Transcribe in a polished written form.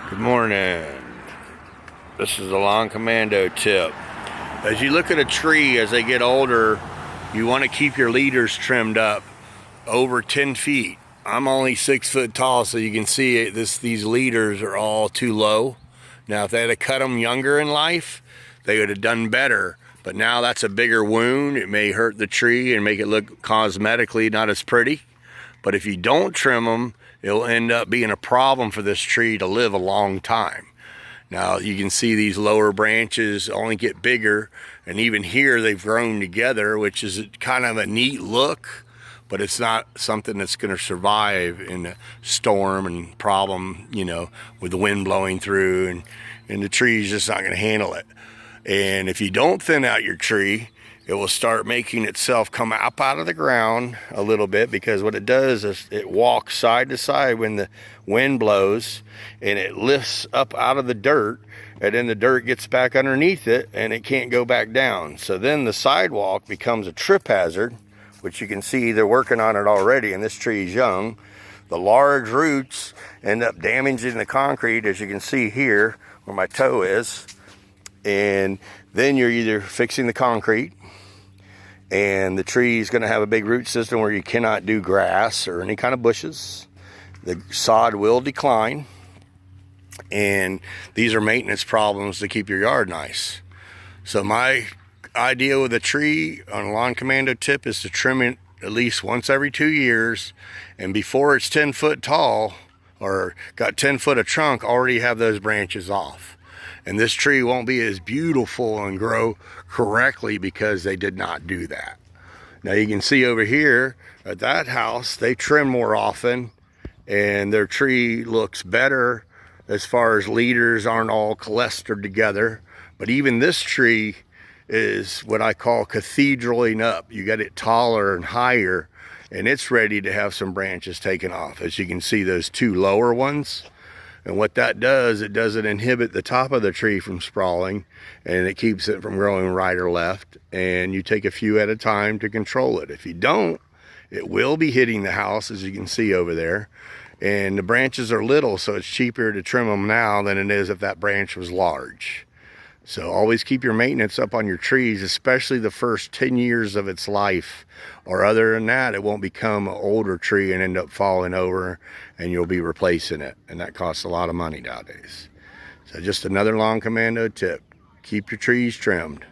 Good morning. This is a lawn commando tip. As you look at a tree as they get older, you want to keep your leaders trimmed up over 10 feet. I'm only 6 foot tall, so you can see it, these leaders are all too low. Now, if they had cut them younger in life, they would have done better. But now that's a bigger wound. It may hurt the tree and make it look cosmetically not as pretty. But if you don't trim them, it'll end up being a problem for this tree to live a long time. Now you can see these lower branches only get bigger, and even here they've grown together, which is kind of a neat look, but it's not something that's going to survive in a storm and problem, with the wind blowing through, and the tree's just not going to handle it. And if you don't thin out your tree, it will start making itself come up out of the ground a little bit, because what it does is it walks side to side when the wind blows, and it lifts up out of the dirt, and then the dirt gets back underneath it and it can't go back down. So then the sidewalk becomes a trip hazard, which you can see they're working on it already, and this tree is young. The large roots end up damaging the concrete, as you can see here where my toe is. And then you're either fixing the concrete, and the tree is going to have a big root system where you cannot do grass or any kind of bushes. The sod will decline, and these are maintenance problems to keep your yard nice. So my idea with a tree on a lawn commando tip is to trim it at least once every 2 years, and before it's 10 foot tall or got 10 foot of trunk, already have those branches off. And this tree won't be as beautiful and grow correctly because they did not do that. Now you can see over here at that house, they trim more often, and their tree looks better as far as leaders aren't all clustered together. But even this tree is what I call cathedraling up. You got it taller and higher, and it's ready to have some branches taken off. As you can see, those two lower ones. And what that does, it doesn't inhibit the top of the tree from sprawling, and it keeps it from growing right or left. And you take a few at a time to control it. If you don't, it will be hitting the house, as you can see over there. And the branches are little, so it's cheaper to trim them now than it is if that branch was large. So always keep your maintenance up on your trees, especially the first 10 years of its life. Or other than that, it won't become an older tree and end up falling over, and you'll be replacing it. And that costs a lot of money nowadays. So just another lawn commando tip. Keep your trees trimmed.